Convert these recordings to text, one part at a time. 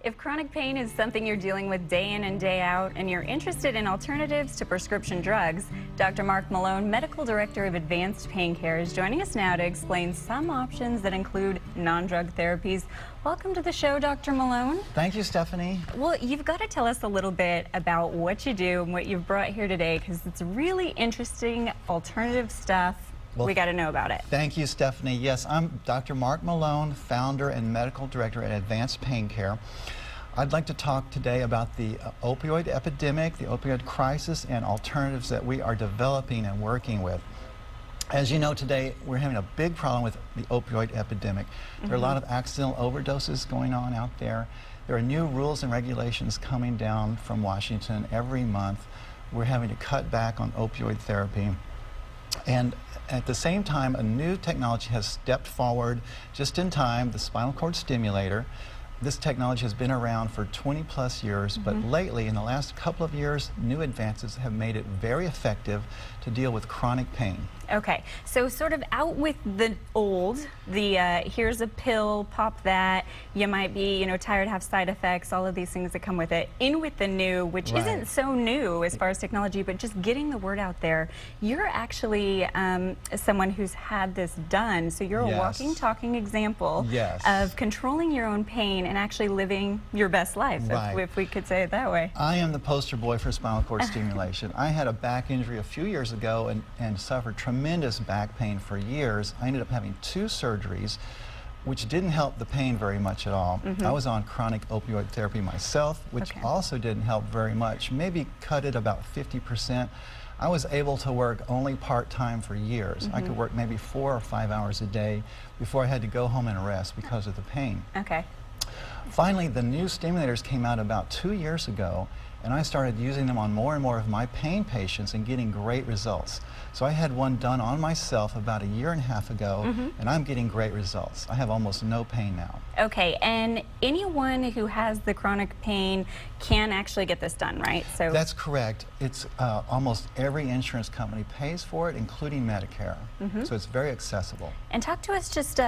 If chronic pain is something you're dealing with day in and day out and you're interested in alternatives to prescription drugs, Dr. Mark Malone, Medical Director of Advanced Pain Care, is joining us now to explain some options that include non-drug therapies. Welcome to the show, Dr. Malone. Thank you, Stephanie. Well, you've got to tell us a little bit about what you do and what you've brought here today, because it's really interesting alternative stuff. Well, we got to know about it. Thank you, Stephanie. Yes, I'm Dr. Mark Malone, founder and medical director at Advanced Pain Care. I'd like to talk today about the opioid epidemic, the opioid crisis, and alternatives that we are developing and working with. As you know, today we're having a big problem with the opioid epidemic. There are a lot of accidental overdoses going on out there. There are new rules and regulations coming down from Washington every month. We're having to cut back on opioid therapy. And at the same time, a new technology has stepped forward just in time, the spinal cord stimulator. This technology has been around for 20+ years, but lately, in the last couple of years, new advances have made it very effective to deal with chronic pain. Okay, so sort of out with the old, here's a pill, pop that, you might be, tired, have side effects, all of these things that come with it. In with the new, which isn't so new as far as technology, but just getting the word out there. You're actually someone who's had this done, so you're a walking, talking example of controlling your own pain and actually living your best life, if we could say it that way. I am the poster boy for spinal cord stimulation. I had a back injury a few years ago and suffered tremendous back pain for years. I ended up having 2 surgeries, which didn't help the pain very much at all. I was on chronic opioid therapy myself, which also didn't help very much, maybe cut it about 50%. I was able to work only part-time for years. I could work maybe 4 or 5 hours a day before I had to go home and rest because of the pain. Finally, the new stimulators came out about 2 years ago, and I started using them on more and more of my pain patients and getting great results. So I had one done on myself about 1.5 years ago, and I'm getting great results. I have almost no pain now. Okay, and anyone who has the chronic pain can actually get this done, right? So that's correct. It's almost every insurance company pays for it, including Medicare. So it's very accessible. And talk to us just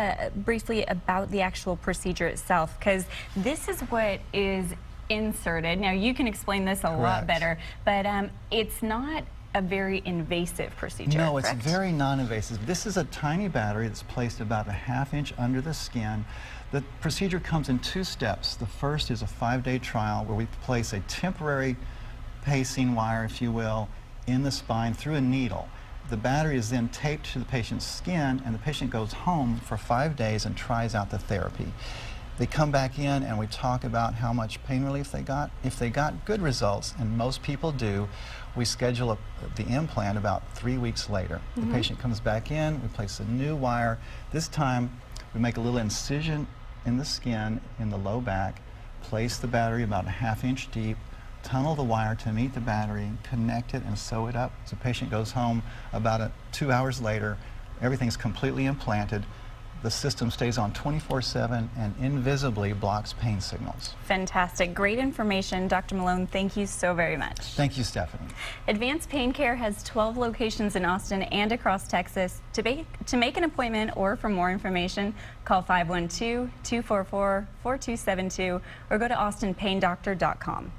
briefly about the actual procedure itself, because this is what is inserted. Now, you can explain this a lot better, but it's not a very invasive procedure. No, it's very non-invasive. This is a tiny battery that's placed about 1/2 inch under the skin. The procedure comes in 2 steps. The first is a 5-day trial where we place a temporary pacing wire, if you will, in the spine through a needle. The battery is then taped to the patient's skin, and the patient goes home for 5 days and tries out the therapy. They come back in and we talk about how much pain relief they got. If they got good results, and most people do, we schedule the implant about 3 weeks later. The patient comes back in, we place a new wire. This time we make a little incision in the skin in the low back, place the battery about 1/2 inch deep, tunnel the wire to meet the battery, connect it and sew it up. So the patient goes home about 2 hours later, everything's completely implanted. The system stays on 24/7 and invisibly blocks pain signals. Fantastic. Great information. Dr. Malone, thank you so very much. Thank you, Stephanie. Advanced Pain Care has 12 locations in Austin and across Texas. To make an appointment or for more information, call 512-244-4272 or go to austinpaindoctor.com.